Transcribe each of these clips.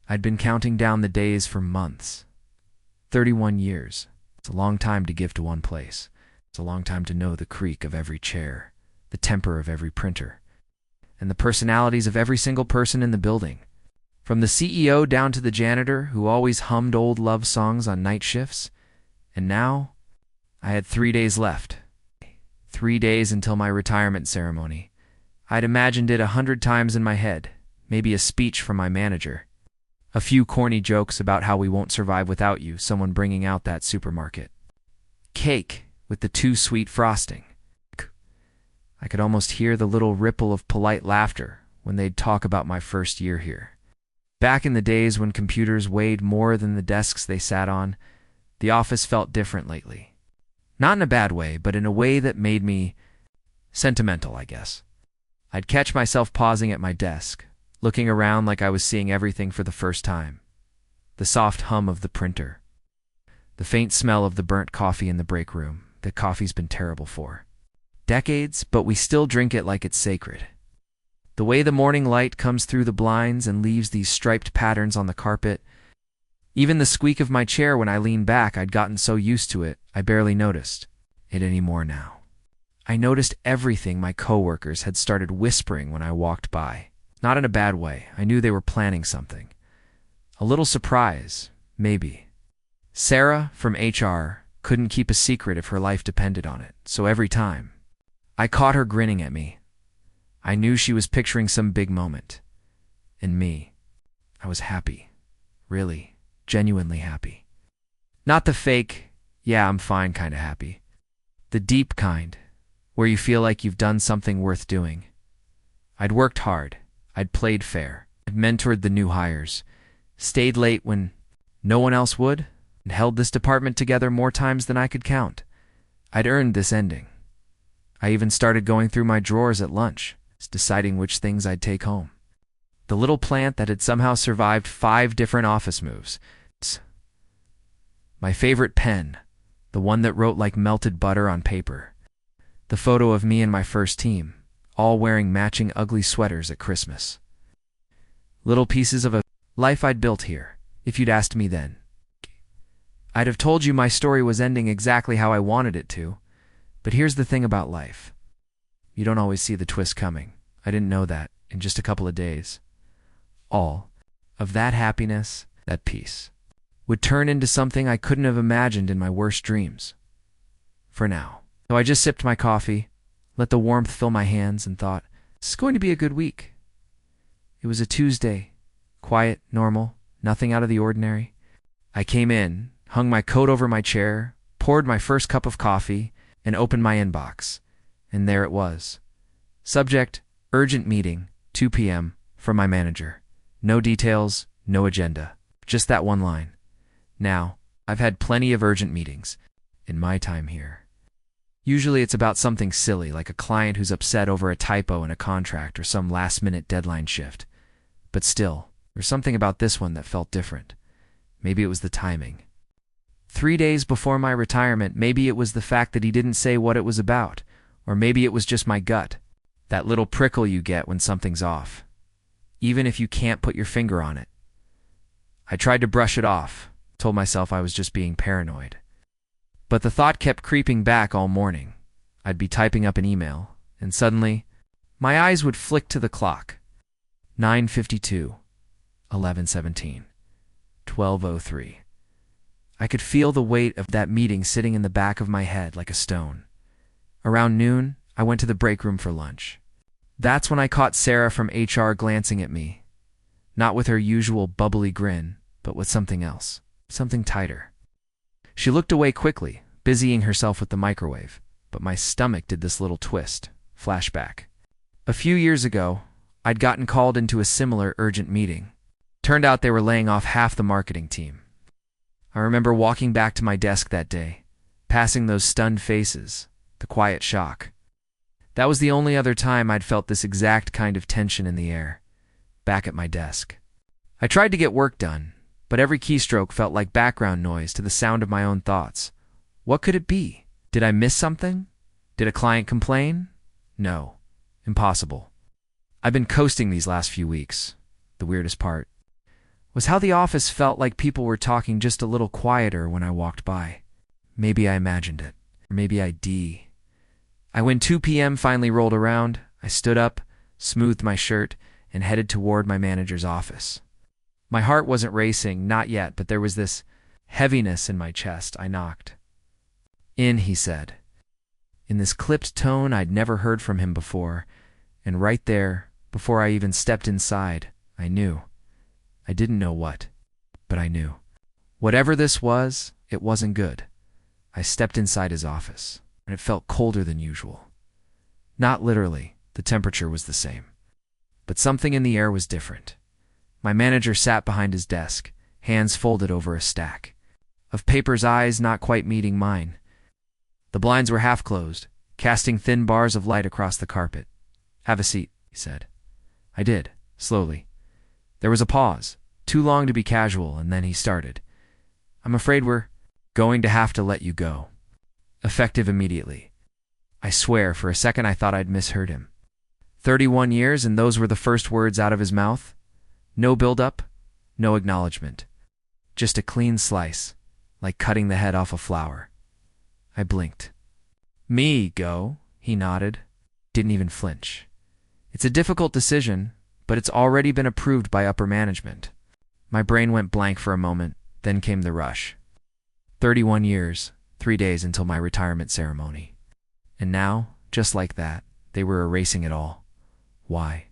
I'd been counting down the days for months. 31 years. It's a long time to give to one place. It's a long time to know the creak of every chair, the temper of every printer, and the personalities of every single person in the building. From the CEO down to the janitor who always hummed old love songs on night shifts. And now, I had 3 days left. 3 days until my retirement ceremony. I'd imagined it 100 times in my head, maybe a speech from my manager. A few corny jokes about how we won't survive without you, someone bringing out that supermarket. Cake with the too sweet frosting. I could almost hear the little ripple of polite laughter when they'd talk about my first year here. Back in the days when computers weighed more than the desks they sat on, the office felt different lately. Not in a bad way, but in a way that made me sentimental, I guess. I'd catch myself pausing at my desk, looking around like I was seeing everything for the first time. The soft hum of the printer. The faint smell of the burnt coffee in the break room that coffee's been terrible for decades, but we still drink it like it's sacred. The way the morning light comes through the blinds and leaves these striped patterns on the carpet. Even the squeak of my chair when I leaned back, I'd gotten so used to it, I barely noticed it anymore now. I noticed everything my coworkers had started whispering when I walked by. Not in a bad way. I knew they were planning something. A little surprise, maybe. Sarah from HR couldn't keep a secret if her life depended on it, so every time I caught her grinning at me, I knew she was picturing some big moment. And me, I was happy. Really, genuinely happy. Not the fake, yeah, I'm fine kind of happy. The deep kind, where you feel like you've done something worth doing. I'd worked hard. I'd played fair. I'd mentored the new hires. Stayed late when no one else would, and held this department together more times than I could count. I'd earned this ending. I even started going through my drawers at lunch, deciding which things I'd take home. The little plant that had somehow survived 5 different office moves. My favorite pen, the one that wrote like melted butter on paper. The photo of me and my first team, all wearing matching ugly sweaters at Christmas. Little pieces of a life I'd built here, if you'd asked me then. I'd have told you my story was ending exactly how I wanted it to, but here's the thing about life. You don't always see the twist coming. I didn't know that in just a couple of days. All of that happiness, that peace, would turn into something I couldn't have imagined in my worst dreams. For now. So I just sipped my coffee, let the warmth fill my hands, and thought, this is going to be a good week. It was a Tuesday. Quiet, normal, nothing out of the ordinary. I came in, hung my coat over my chair, poured my first cup of coffee, and opened my inbox. And there it was. Subject, urgent meeting, 2 p.m., from my manager. No details, no agenda. Just that one line. Now, I've had plenty of urgent meetings in my time here. Usually it's about something silly, like a client who's upset over a typo in a contract or some last-minute deadline shift. But still, there's something about this one that felt different. Maybe it was the timing. 3 days before my retirement, maybe it was the fact that he didn't say what it was about. Or maybe it was just my gut. That little prickle you get when something's off. Even if you can't put your finger on it. I tried to brush it off, told myself I was just being paranoid. But the thought kept creeping back all morning. I'd be typing up an email, and suddenly, my eyes would flick to the clock. 9:52, 11:17, 12:03. I could feel the weight of that meeting sitting in the back of my head like a stone. Around noon, I went to the break room for lunch. That's when I caught Sarah from HR glancing at me. Not with her usual bubbly grin, but with something else. Something tighter. She looked away quickly, busying herself with the microwave, but my stomach did this little twist. Flashback. A few years ago, I'd gotten called into a similar urgent meeting. Turned out they were laying off half the marketing team. I remember walking back to my desk that day, passing those stunned faces, the quiet shock. That was the only other time I'd felt this exact kind of tension in the air, back at my desk. I tried to get work done, but every keystroke felt like background noise to the sound of my own thoughts. What could it be? Did I miss something? Did a client complain? No. Impossible. I've been coasting these last few weeks. The weirdest part. was how the office felt like people were talking just a little quieter when I walked by. Maybe I imagined it, or maybe when 2 p.m. finally rolled around, I stood up, smoothed my shirt, and headed toward my manager's office. My heart wasn't racing, not yet, but there was this heaviness in my chest. I knocked. "In," he said, in this clipped tone I'd never heard from him before, and right there, before I even stepped inside, I knew. I didn't know what, but I knew. Whatever this was, it wasn't good. I stepped inside his office, and it felt colder than usual. Not literally, the temperature was the same. But something in the air was different. My manager sat behind his desk, hands folded over a stack of papers, eyes not quite meeting mine. The blinds were half closed, casting thin bars of light across the carpet. "Have a seat," he said. I did, slowly. There was a pause, too long to be casual, and then he started. "I'm afraid we're going to have to let you go. Effective immediately." I swear, for a second I thought I'd misheard him. 31 years, and those were the first words out of his mouth? No build-up, no acknowledgement. Just a clean slice, like cutting the head off a flower. I blinked. "Me, go?" He nodded. Didn't even flinch. "It's a difficult decision, but it's already been approved by upper management." My brain went blank for a moment, then came the rush. 31 years, 3 days until my retirement ceremony. And now, just like that, they were erasing it all. "Why?"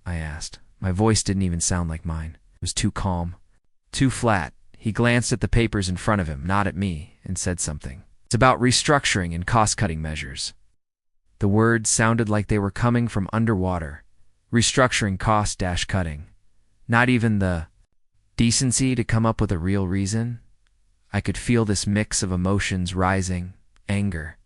I asked. My voice didn't even sound like mine. It was too calm, too flat. He glanced at the papers in front of him, not at me, and said something. "It's about restructuring and cost-cutting measures." The words sounded like they were coming from underwater. Restructuring, cost-cutting. Not even the decency to come up with a real reason. I could feel this mix of emotions rising, anger,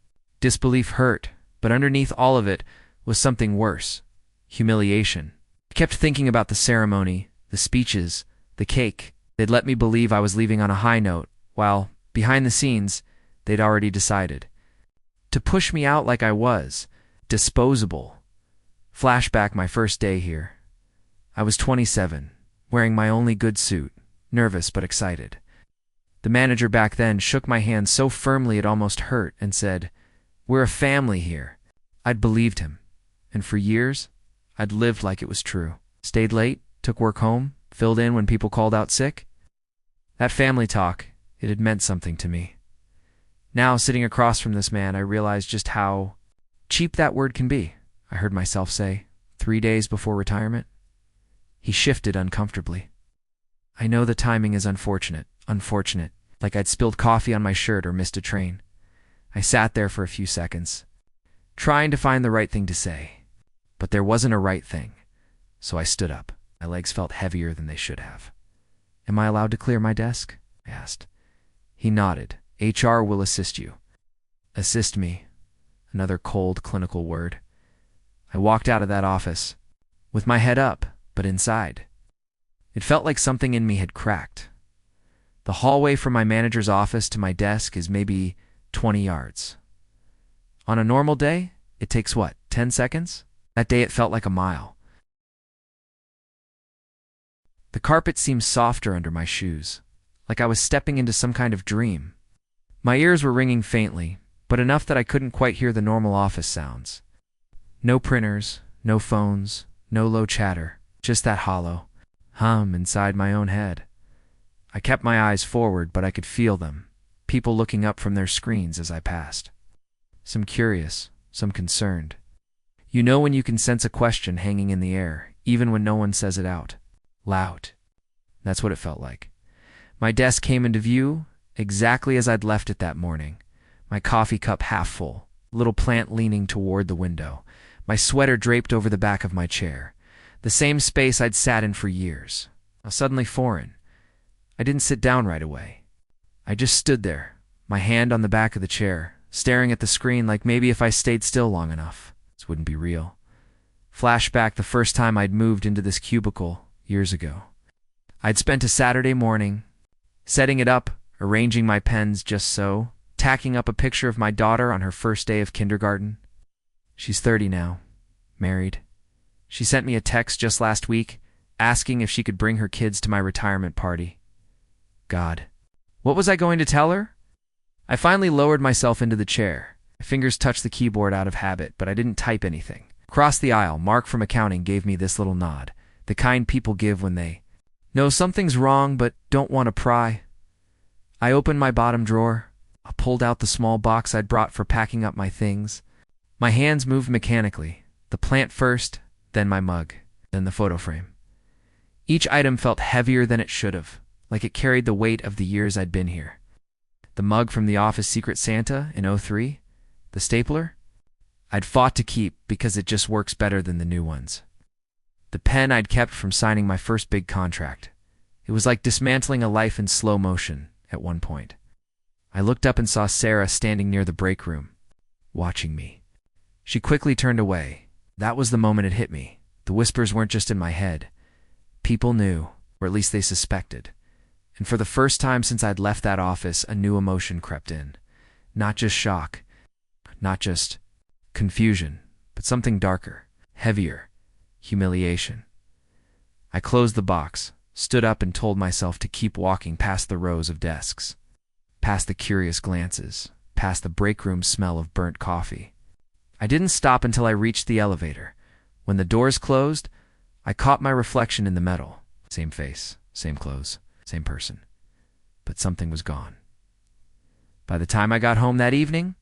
disbelief, hurt, but underneath all of it was something worse, humiliation. I kept thinking about the ceremony, the speeches, the cake. They'd let me believe I was leaving on a high note, while, behind the scenes, they'd already decided to push me out like I was, disposable. Flashback my first day here. I was 27, wearing my only good suit, nervous but excited. The manager back then shook my hand so firmly it almost hurt and said, "We're a family here." I'd believed him, and for years, I'd lived like it was true. Stayed late, took work home, filled in when people called out sick. That family talk, it had meant something to me. Now, sitting across from this man, I realized just how cheap that word can be, I heard myself say, 3 days before retirement. He shifted uncomfortably. "I know the timing is unfortunate, like I'd spilled coffee on my shirt or missed a train." I sat there for a few seconds, trying to find the right thing to say. But there wasn't a right thing, so I stood up. My legs felt heavier than they should have. "Am I allowed to clear my desk?" I asked. He nodded. "HR will assist you." Assist me. Another cold, clinical word. I walked out of that office, with my head up, but inside. It felt like something in me had cracked. The hallway from my manager's office to my desk is maybe 20 yards. On a normal day, it takes 10 seconds? That day it felt like a mile. The carpet seemed softer under my shoes, like I was stepping into some kind of dream. My ears were ringing faintly, but enough that I couldn't quite hear the normal office sounds. No printers, no phones, no low chatter, just that hollow hum inside my own head. I kept my eyes forward, but I could feel them, people looking up from their screens as I passed. Some curious, some concerned. You know when you can sense a question hanging in the air, even when no one says it out. Loud. That's what it felt like. My desk came into view exactly as I'd left it that morning, my coffee cup half full, little plant leaning toward the window, my sweater draped over the back of my chair, the same space I'd sat in for years, now suddenly foreign. I didn't sit down right away. I just stood there, my hand on the back of the chair, staring at the screen like maybe if I stayed still long enough, this wouldn't be real. Flashback the first time I'd moved into this cubicle years ago. I'd spent a Saturday morning setting it up, arranging my pens just so, tacking up a picture of my daughter on her first day of kindergarten. She's 30 now, married. She sent me a text just last week, asking if she could bring her kids to my retirement party. God. What was I going to tell her? I finally lowered myself into the chair. My fingers touched the keyboard out of habit, but I didn't type anything. Across the aisle, Mark from accounting gave me this little nod, the kind people give when they know something's wrong but don't want to pry. I opened my bottom drawer. I pulled out the small box I'd brought for packing up my things. My hands moved mechanically, the plant first, then my mug, then the photo frame. Each item felt heavier than it should have, like it carried the weight of the years I'd been here. The mug from the office Secret Santa in '03, the stapler, I'd fought to keep because it just works better than the new ones. The pen I'd kept from signing my first big contract. It was like dismantling a life in slow motion at one point. I looked up and saw Sarah standing near the break room, watching me. She quickly turned away. That was the moment it hit me. The whispers weren't just in my head. People knew, or at least they suspected. And for the first time since I'd left that office, a new emotion crept in. Not just shock, not just confusion, but something darker, heavier, humiliation. I closed the box, stood up and told myself to keep walking past the rows of desks, past the curious glances, past the break room smell of burnt coffee. I didn't stop until I reached the elevator. When the doors closed, I caught my reflection in the metal. Same face, same clothes, same person. But something was gone. By the time I got home that evening,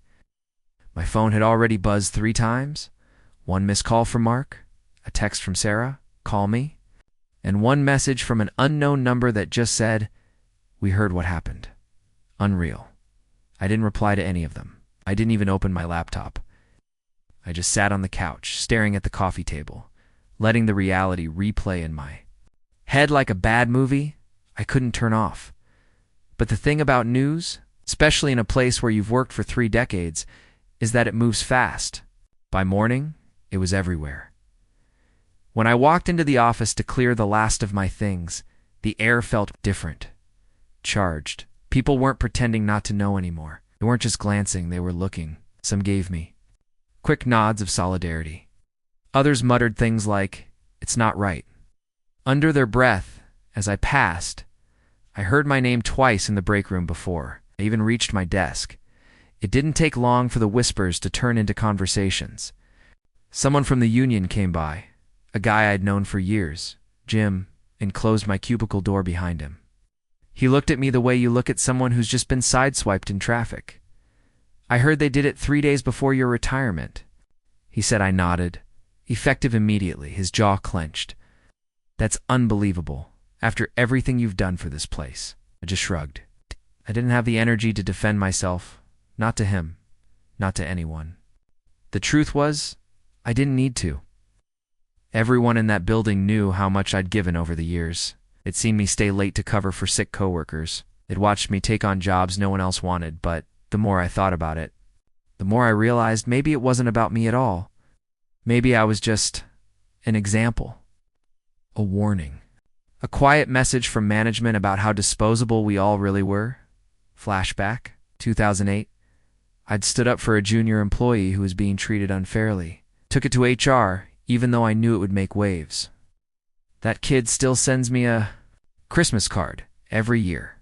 my phone had already buzzed 3 times. 1 missed call from Mark, a text from Sarah, call me, and 1 message from an unknown number that just said, we heard what happened. Unreal. I didn't reply to any of them. I didn't even open my laptop. I just sat on the couch, staring at the coffee table, letting the reality replay in my head like a bad movie I couldn't turn off. But the thing about news, especially in a place where you've worked for 3 decades, is that it moves fast. By morning, it was everywhere. When I walked into the office to clear the last of my things, the air felt different, charged. People weren't pretending not to know anymore. They weren't just glancing, they were looking. Some gave me quick nods of solidarity. Others muttered things like, it's not right. Under their breath, as I passed, I heard my name twice in the break room before I even reached my desk. It didn't take long for the whispers to turn into conversations. Someone from the union came by, a guy I'd known for years, Jim, and closed my cubicle door behind him. He looked at me the way you look at someone who's just been sideswiped in traffic. I heard they did it 3 days before your retirement. He said. I nodded. Effective immediately, his jaw clenched. That's unbelievable. After everything you've done for this place. I just shrugged. I didn't have the energy to defend myself. Not to him. Not to anyone. The truth was, I didn't need to. Everyone in that building knew how much I'd given over the years. They'd seen me stay late to cover for sick coworkers. They'd watched me take on jobs no one else wanted, but the more I thought about it, the more I realized maybe it wasn't about me at all. Maybe I was just an example. A warning. A quiet message from management about how disposable we all really were. Flashback, 2008. I'd stood up for a junior employee who was being treated unfairly. Took it to HR, even though I knew it would make waves. That kid still sends me a Christmas card every year.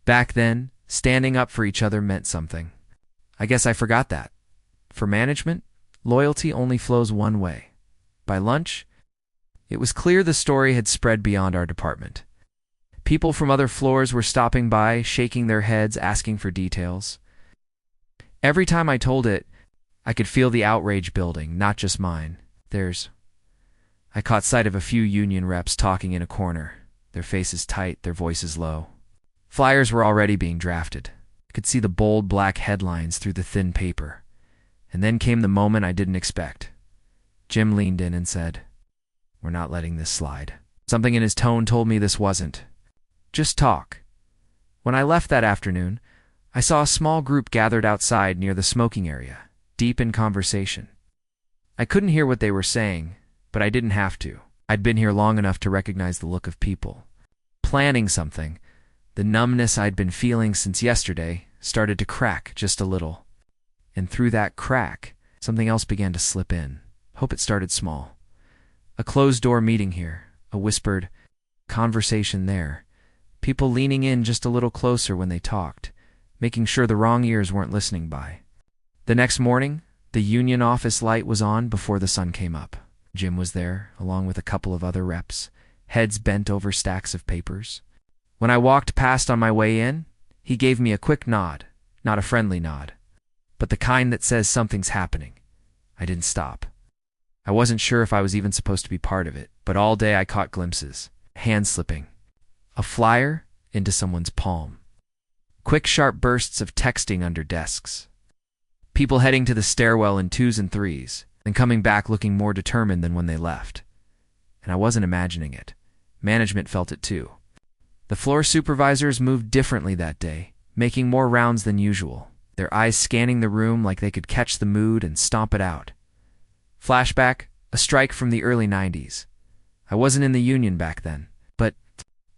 Back then, standing up for each other meant something. I guess I forgot that. For management, loyalty only flows one way. By lunch, it was clear the story had spread beyond our department. People from other floors were stopping by, shaking their heads, asking for details. Every time I told it, I could feel the outrage building, not just mine. I caught sight of a few union reps talking in a corner, their faces tight, their voices low. Flyers were already being drafted. I could see the bold black headlines through the thin paper. And then came the moment I didn't expect. Jim leaned in and said, we're not letting this slide. Something in his tone told me this wasn't. Just talk. When I left that afternoon, I saw a small group gathered outside near the smoking area, deep in conversation. I couldn't hear what they were saying, but I didn't have to. I'd been here long enough to recognize the look of people. Planning something, the numbness I'd been feeling since yesterday started to crack just a little. And through that crack, something else began to slip in. Hope it started small. A closed-door meeting here, a whispered conversation there, people leaning in just a little closer when they talked, making sure the wrong ears weren't listening by. The next morning, the union office light was on before the sun came up. Jim was there, along with a couple of other reps, heads bent over stacks of papers. When I walked past on my way in, he gave me a quick nod, not a friendly nod, but the kind that says something's happening. I didn't stop. I wasn't sure if I was even supposed to be part of it, but all day I caught glimpses, hand slipping, a flyer into someone's palm, quick sharp bursts of texting under desks, people heading to the stairwell in twos and threes, and coming back looking more determined than when they left. And I wasn't imagining it. Management felt it too. The floor supervisors moved differently that day, making more rounds than usual, their eyes scanning the room like they could catch the mood and stomp it out. Flashback, a strike from the early 90s. I wasn't in the union back then, but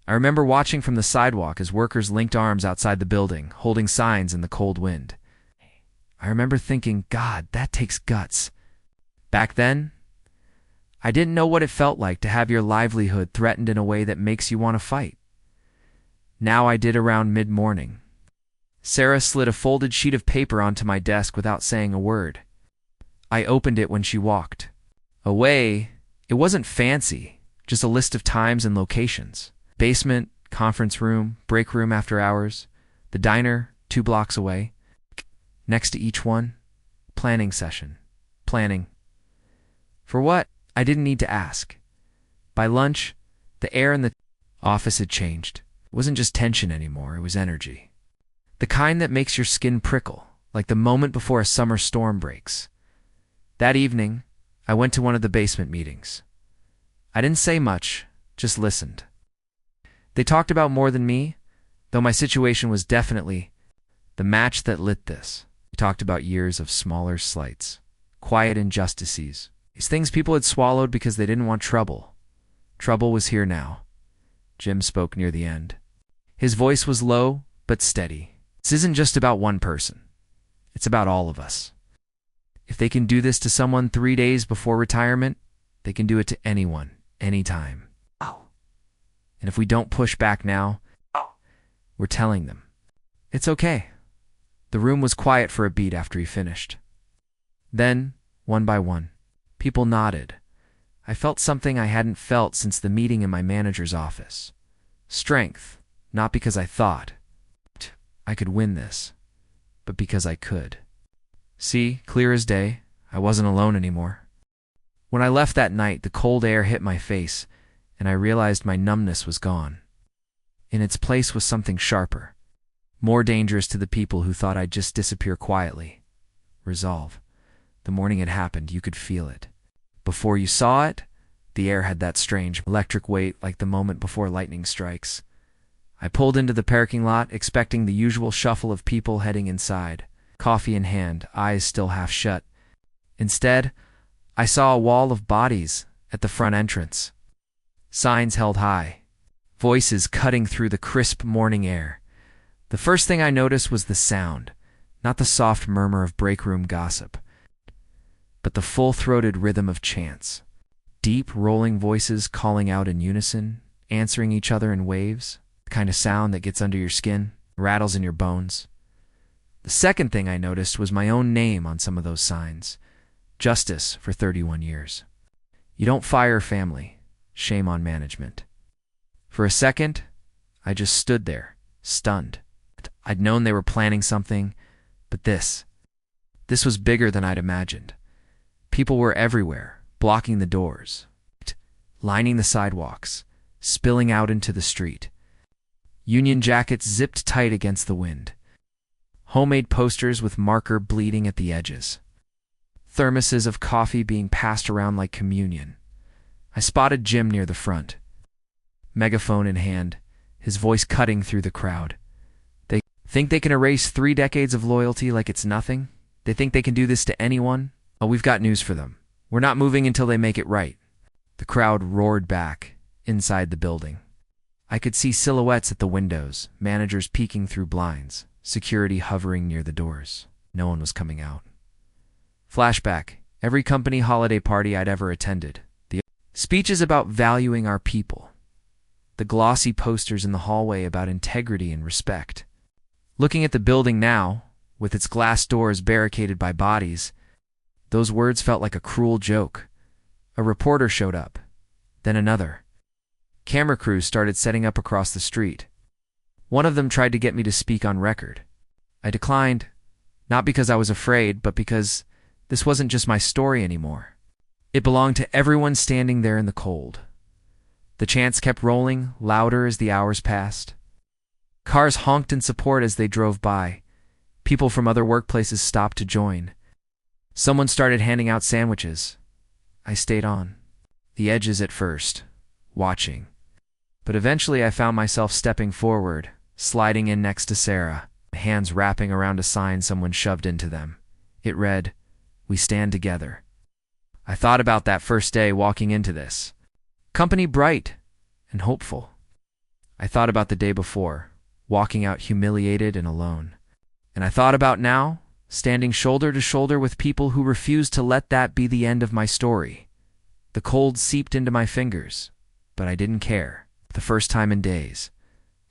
I remember watching from the sidewalk as workers linked arms outside the building, holding signs in the cold wind. I remember thinking, God, that takes guts. Back then, I didn't know what it felt like to have your livelihood threatened in a way that makes you want to fight. Now I did around mid-morning. Sarah slid a folded sheet of paper onto my desk without saying a word. I opened it when she walked away. It wasn't fancy, just a list of times and locations. Basement, conference room, break room after hours, the diner 2 blocks away. Next to each one, planning session. Planning. For what? I didn't need to ask. By lunch, the air in the office had changed. It wasn't just tension anymore, it was energy. The kind that makes your skin prickle, like the moment before a summer storm breaks. That evening, I went to one of the basement meetings. I didn't say much, just listened. They talked about more than me, though my situation was definitely the match that lit this. They talked about years of smaller slights, quiet injustices, these things people had swallowed because they didn't want trouble. Trouble was here now. Jim spoke near the end. His voice was low, but steady. This isn't just about one person. It's about all of us. If they can do this to someone 3 days before retirement, they can do it to anyone, anytime. And if we don't push back now, we're telling them. It's okay. The room was quiet for a beat after he finished. Then, one by one, people nodded. I felt something I hadn't felt since the meeting in my manager's office. Strength, not because I thought I could win this, but because I could. See, clear as day, I wasn't alone anymore. When I left that night, the cold air hit my face, and I realized my numbness was gone. In its place was something sharper, more dangerous to the people who thought I'd just disappear quietly. Resolve. The morning it happened, you could feel it. Before you saw it, the air had that strange electric weight like the moment before lightning strikes. I pulled into the parking lot, expecting the usual shuffle of people heading inside, coffee in hand, eyes still half shut. Instead, I saw a wall of bodies at the front entrance. Signs held high, voices cutting through the crisp morning air. The first thing I noticed was the sound, not the soft murmur of break room gossip, but the full-throated rhythm of chants. Deep, rolling voices calling out in unison, answering each other in waves, the kind of sound that gets under your skin, rattles in your bones. The second thing I noticed was my own name on some of those signs. Justice for 31 years. You don't fire family. Shame on management. For a second, I just stood there, stunned. I'd known they were planning something, but this was bigger than I'd imagined. People were everywhere, blocking the doors, lining the sidewalks, spilling out into the street. Union jackets zipped tight against the wind. Homemade posters with marker bleeding at the edges. Thermoses of coffee being passed around like communion. I spotted Jim near the front, megaphone in hand, his voice cutting through the crowd. They think they can erase 3 decades of loyalty like it's nothing? They think they can do this to anyone? Oh, we've got news for them. We're not moving until they make it right. The crowd roared back, inside the building. I could see silhouettes at the windows, managers peeking through blinds, security hovering near the doors. No one was coming out. Flashback, every company holiday party I'd ever attended. Speeches about valuing our people. The glossy posters in the hallway about integrity and respect. Looking at the building now, with its glass doors barricaded by bodies, those words felt like a cruel joke. A reporter showed up, then another. Camera crews started setting up across the street. One of them tried to get me to speak on record. I declined, not because I was afraid, but because this wasn't just my story anymore. It belonged to everyone standing there in the cold. The chants kept rolling, louder as the hours passed. Cars honked in support as they drove by. People from other workplaces stopped to join. Someone started handing out sandwiches. I stayed on the edges at first, watching. But eventually I found myself stepping forward, sliding in next to Sarah, hands wrapping around a sign someone shoved into them. It read, "We stand together." I thought about that first day walking into this company, bright and hopeful. I thought about the day before, walking out humiliated and alone. And I thought about now, standing shoulder to shoulder with people who refused to let that be the end of my story. The cold seeped into my fingers, but I didn't care. The first time in days,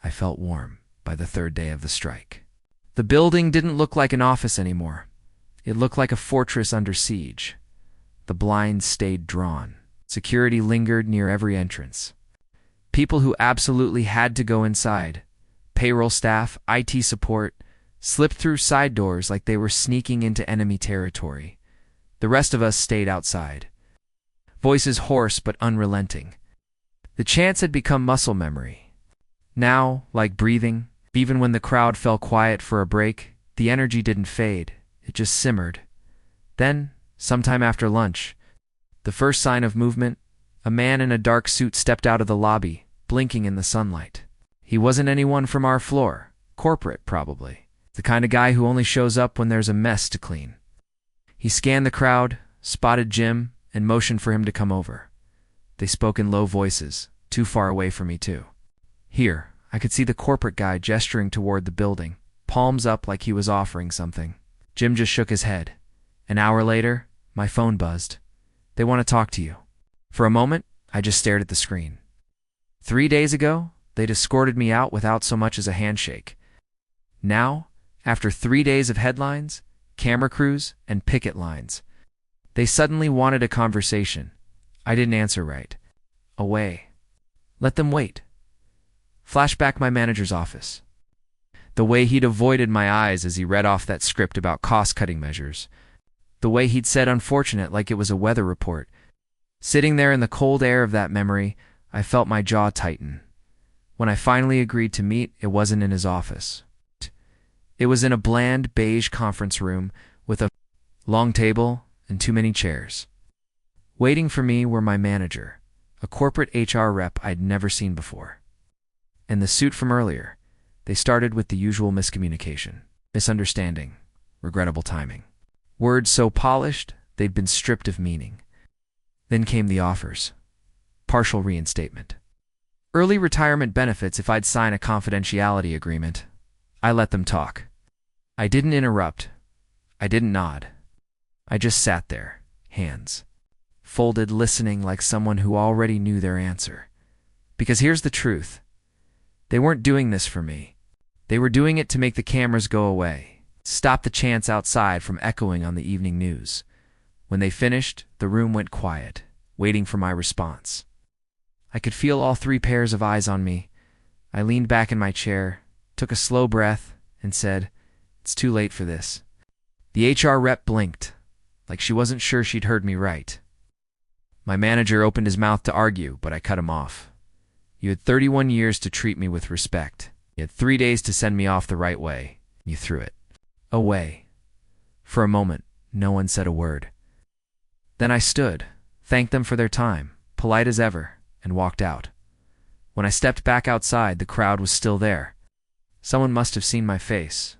I felt warm by the third day of the strike. The building didn't look like an office anymore. It looked like a fortress under siege. The blinds stayed drawn. Security lingered near every entrance. People who absolutely had to go inside, payroll staff, IT support, slipped through side doors like they were sneaking into enemy territory. The rest of us stayed outside. Voices hoarse but unrelenting. The chants had become muscle memory. Now, like breathing, even when the crowd fell quiet for a break, the energy didn't fade. It just simmered. Then, sometime after lunch, the first sign of movement, a man in a dark suit stepped out of the lobby, blinking in the sunlight. He wasn't anyone from our floor, corporate probably, the kind of guy who only shows up when there's a mess to clean. He scanned the crowd, spotted Jim, and motioned for him to come over. They spoke in low voices, too far away from me too. Here, I could see the corporate guy gesturing toward the building, palms up like he was offering something. Jim just shook his head. An hour later, my phone buzzed. "They want to talk to you." For a moment, I just stared at the screen. 3 days ago, they'd escorted me out without so much as a handshake. Now, after 3 days of headlines, camera crews, and picket lines, they suddenly wanted a conversation. I didn't answer right. Away. Let them wait. Flashback my manager's office. The way he'd avoided my eyes as he read off that script about cost-cutting measures. The way he'd said unfortunate like it was a weather report. Sitting there in the cold air of that memory, I felt my jaw tighten. When I finally agreed to meet, it wasn't in his office. It was in a bland, beige conference room with a long table and too many chairs. Waiting for me were my manager, a corporate HR rep I'd never seen before, and the suit from earlier. They started with the usual miscommunication, misunderstanding, regrettable timing. Words so polished, they'd been stripped of meaning. Then came the offers. Partial reinstatement. Early retirement benefits if I'd sign a confidentiality agreement. I let them talk. I didn't interrupt. I didn't nod. I just sat there, hands folded, listening like someone who already knew their answer. Because here's the truth. They weren't doing this for me. They were doing it to make the cameras go away, stop the chants outside from echoing on the evening news. When they finished, the room went quiet, waiting for my response. I could feel all 3 pairs of eyes on me. I leaned back in my chair, took a slow breath, and said, "It's too late for this." The HR rep blinked, like she wasn't sure she'd heard me right. My manager opened his mouth to argue, but I cut him off. "You had 31 years to treat me with respect. You had 3 days to send me off the right way. You threw it away." For a moment, no one said a word. Then I stood, thanked them for their time, polite as ever, and walked out. When I stepped back outside, the crowd was still there. Someone must have seen my face,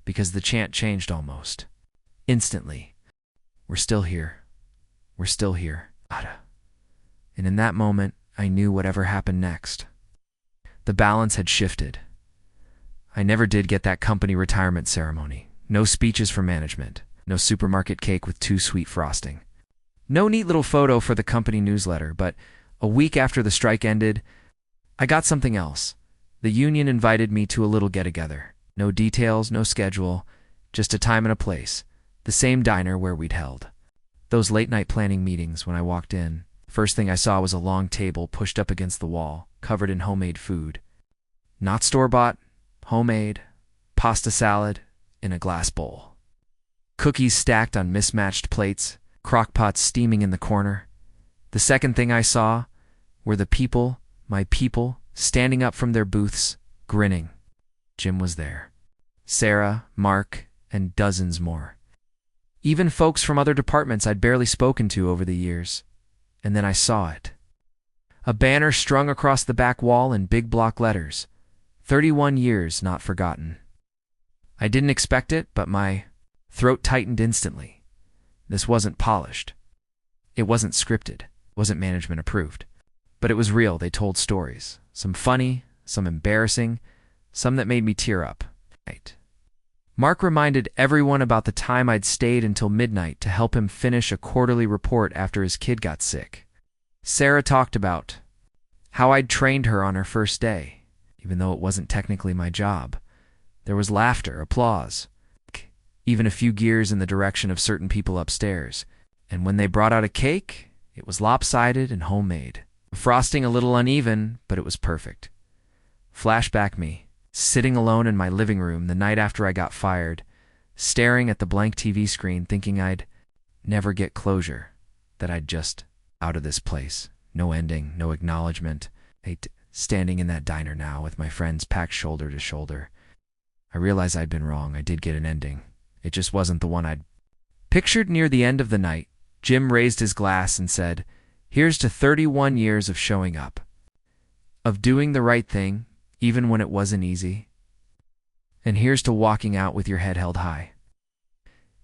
because the chant changed almost. Instantly. "We're still here. We're still here." And in that moment, I knew whatever happened next. The balance had shifted. I never did get that company retirement ceremony. No speeches from management. No supermarket cake with too sweet frosting. No neat little photo for the company newsletter, but A week after the strike ended, I got something else. The union invited me to a little get-together. No details, no schedule, just a time and a place. The same diner where we'd held those late-night planning meetings. When I walked in, first thing I saw was a long table pushed up against the wall, covered in homemade food. Not store-bought, homemade, pasta salad in a glass bowl. Cookies stacked on mismatched plates, crock-pots steaming in the corner. The second thing I saw were the people, my people, standing up from their booths, grinning. Jim was there. Sarah, Mark, and dozens more. Even folks from other departments I'd barely spoken to over the years. And then I saw it. A banner strung across the back wall in big block letters. 31 years not forgotten. I didn't expect it, but my throat tightened instantly. This wasn't polished. It wasn't scripted. It wasn't management approved. But it was real. They told stories. Some funny, some embarrassing, some that made me tear up. Mark reminded everyone about the time I'd stayed until midnight to help him finish a quarterly report after his kid got sick. Sarah talked about how I'd trained her on her first day, even though it wasn't technically my job. There was laughter, applause, even a few gears in the direction of certain people upstairs. And when they brought out a cake, it was lopsided and homemade. Frosting a little uneven, but it was perfect. Flashback me, sitting alone in my living room the night after I got fired, staring at the blank TV screen thinking I'd never get closure, that I'd just out of this place. No ending, no acknowledgement. Standing in that diner now with my friends packed shoulder to shoulder. I realized I'd been wrong. I did get an ending. It just wasn't the one I'd pictured. Near the end of the night, Jim raised his glass and said, "Here's to 31 years of showing up, of doing the right thing, even when it wasn't easy. And here's to walking out with your head held high."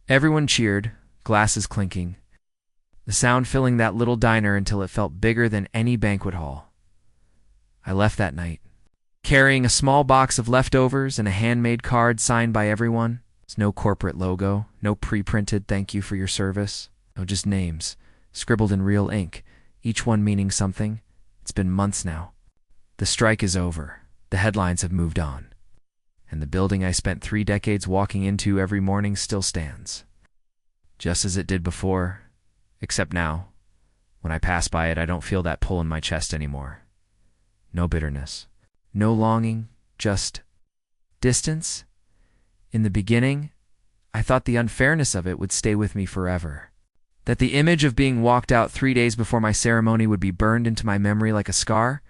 Everyone cheered, glasses clinking, the sound filling that little diner until it felt bigger than any banquet hall. I left that night, carrying a small box of leftovers and a handmade card signed by everyone. There's no corporate logo, no pre-printed "thank you for your service." No, just names, scribbled in real ink, each one meaning something. It's been months now. The strike is over. The headlines have moved on. And the building I spent 3 decades walking into every morning still stands. Just as it did before, except now, when I pass by it, I don't feel that pull in my chest anymore. No bitterness, no longing, just distance. In the beginning, I thought the unfairness of it would stay with me forever. That the image of being walked out 3 days before my ceremony would be burned into my memory like a scar.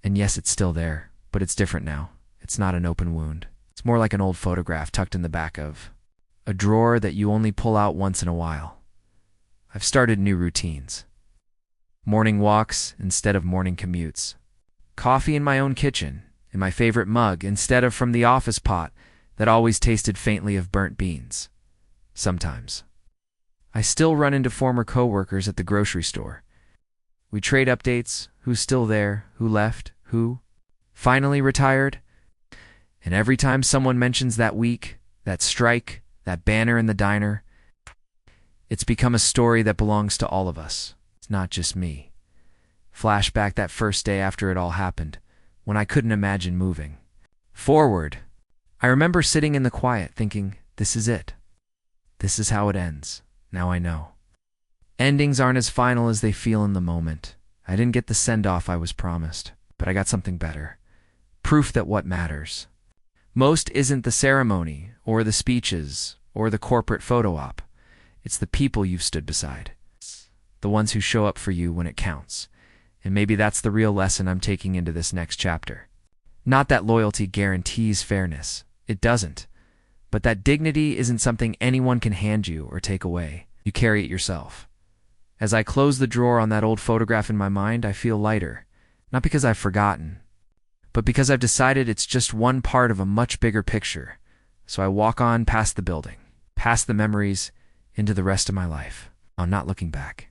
And yes, it's still there, but it's different now. It's not an open wound. It's more like an old photograph tucked in the back of a drawer that you only pull out once in a while. I've started new routines. Morning walks instead of morning commutes. Coffee in my own kitchen, in my favorite mug, instead of from the office pot that always tasted faintly of burnt beans. Sometimes I still run into former coworkers at the grocery store. We trade updates, who's still there, who left, who finally retired. And every time someone mentions that week, that strike, that banner in the diner, it's become a story that belongs to all of us. It's not just me. Flashback that first day after it all happened, when I couldn't imagine moving forward. I remember sitting in the quiet thinking, this is it. This is how it ends. Now I know. Endings aren't as final as they feel in the moment. I didn't get the send-off I was promised, but I got something better. Proof that what matters most isn't the ceremony, or the speeches, or the corporate photo op. It's the people you've stood beside. The ones who show up for you when it counts. And maybe that's the real lesson I'm taking into this next chapter. Not that loyalty guarantees fairness. It doesn't. But that dignity isn't something anyone can hand you or take away. You carry it yourself. As I close the drawer on that old photograph in my mind, I feel lighter. Not because I've forgotten, but because I've decided it's just one part of a much bigger picture. So I walk on past the building, past the memories, into the rest of my life. I'm not looking back.